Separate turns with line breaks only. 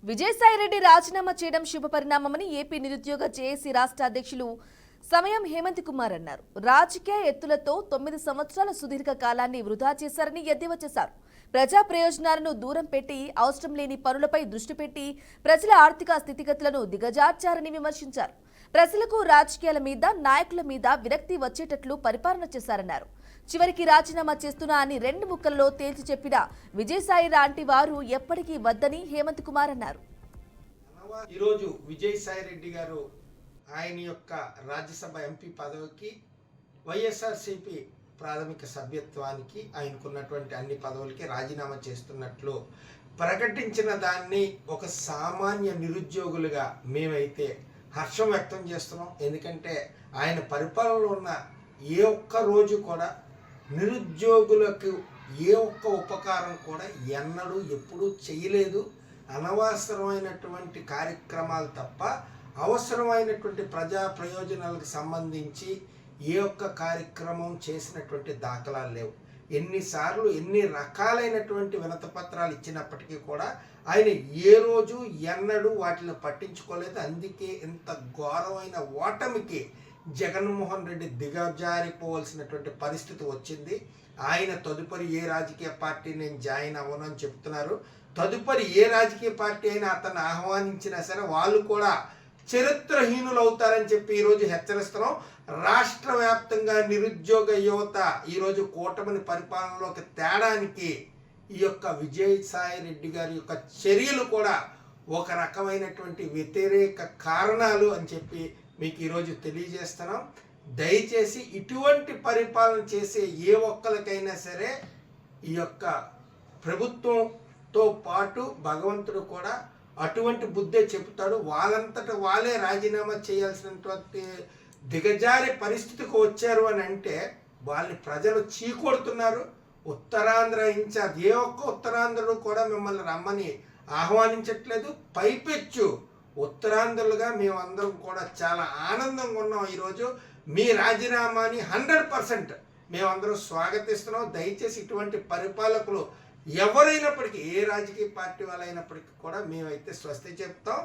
విజయసాయిరెడ్డి రాజీనామా చేయడం శుభపరిణామమని ఏపీ నిరుద్యోగ జేఏసీ రాష్ట్ర అధ్యక్షులు సమయం హేమంత్ కుమార్ అన్నారు. రాజకీయ ఎత్తులతో 9 సంవత్సరాల సుదీర్ఘ కాలాన్ని వృధా చేశారని ఎద్దేవా చేశారు. ప్రజా ప్రయోజనాలను దూరం పెట్టి అవసరం లేని పనులపై దృష్టి పెట్టి ప్రజల ఆర్థిక స్థితిగతులను దిగజార్చారని విమర్శించారు. ప్రజలకు రాజకీయాల మీద నాయకుల మీద విరక్తి వచ్చేటట్లు పరిపాలన చేశారన్నారు. చివరికి రాజీనామా చేస్తున్నా అని 2 ముక్కల్లో తేల్చి చెప్పిన విజయసాయి లాంటి వారు ఎప్పటికీ వద్దని హేమంత్ కుమార్ అన్నారు.
ఈరోజు విజయసాయిరెడ్డి గారు ఆయన యొక్క రాజ్యసభ ఎంపీ పదవికి వైఎస్ఆర్సీపీ ప్రాథమిక సభ్యత్వానికి ఆయనకున్నటువంటి అన్ని పదవులకి రాజీనామా చేస్తున్నట్లు ప్రకటించిన దాన్ని ఒక సామాన్య నిరుద్యోగులుగా మేమైతే హర్షం వ్యక్తం చేస్తున్నాం. ఎందుకంటే ఆయన పరిపాలనలో ఉన్న ఏ ఒక్క రోజు కూడా నిరుద్యోగులకు ఏ ఒక్క ఉపకారం కూడా ఎన్నడూ ఎప్పుడూ చేయలేదు. అనవసరమైనటువంటి కార్యక్రమాలు తప్ప అవసరమైనటువంటి ప్రజా ప్రయోజనాలకు సంబంధించి ఏ ఒక్క కార్యక్రమం చేసినటువంటి దాఖలాలు లేవు. ఎన్నిసార్లు ఎన్ని రకాలైనటువంటి వినతిపత్రాలు ఇచ్చినప్పటికీ కూడా ఆయన ఏ రోజు ఎన్నడూ వాటిని పట్టించుకోలేదు. అందుకే ఇంత ఘోరమైన ఓటమికి జగన్మోహన్ రెడ్డి దిగజారిపోవలసినటువంటి పరిస్థితి వచ్చింది. ఆయన తదుపరి ఏ రాజకీయ పార్టీ నేను జాయిన్ అవ్వను అని చెప్తున్నారు. తదుపరి ఏ రాజకీయ పార్టీ అయినా అతన్ని ఆహ్వానించినా సరే వాళ్ళు కూడా చరిత్రహీనులు అవుతారని చెప్పి ఈరోజు హెచ్చరిస్తున్నాం. రాష్ట్ర వ్యాప్తంగా నిరుద్యోగ యువత ఈరోజు కూటమిని పరిపాలనలోకి తేడానికి ఈ యొక్క విజయసాయి రెడ్డి గారి యొక్క చర్యలు కూడా ఒక రకమైనటువంటి వ్యతిరేక కారణాలు అని చెప్పి మీకు ఈరోజు తెలియజేస్తున్నాం. దయచేసి ఇటువంటి పరిపాలన చేసే ఏ ఒక్కరికైనా సరే ఈ యొక్క ప్రభుత్వంతో పాటు భగవంతుడు కూడా అటువంటి బుద్ధే చెబుతాడు. వాళ్ళంతట వాళ్ళే రాజీనామా చేయాల్సినటువంటి దిగజారి పరిస్థితికి వచ్చారు అని అంటే వాళ్ళని ప్రజలు చీకొడుతున్నారు. ఉత్తరాంధ్ర ఇన్ఛార్జ్ ఏ ఒక్క ఉత్తరాంధ్రుడు కూడా మిమ్మల్ని రమ్మని ఆహ్వానించట్లేదు. పైపెచ్చు ఉత్తరాంధ్రులుగా మేమందరం కూడా చాలా ఆనందంగా ఉన్నాం. ఈరోజు మీ రాజీనామాని 100% మేమందరం స్వాగతిస్తున్నాం. దయచేసి ఇటువంటి పరిపాలకులు ఎవరైనప్పటికీ ఏ రాజకీయ పార్టీ వాళ్ళైనప్పటికీ కూడా మేమైతే స్వస్తి చెప్తాం.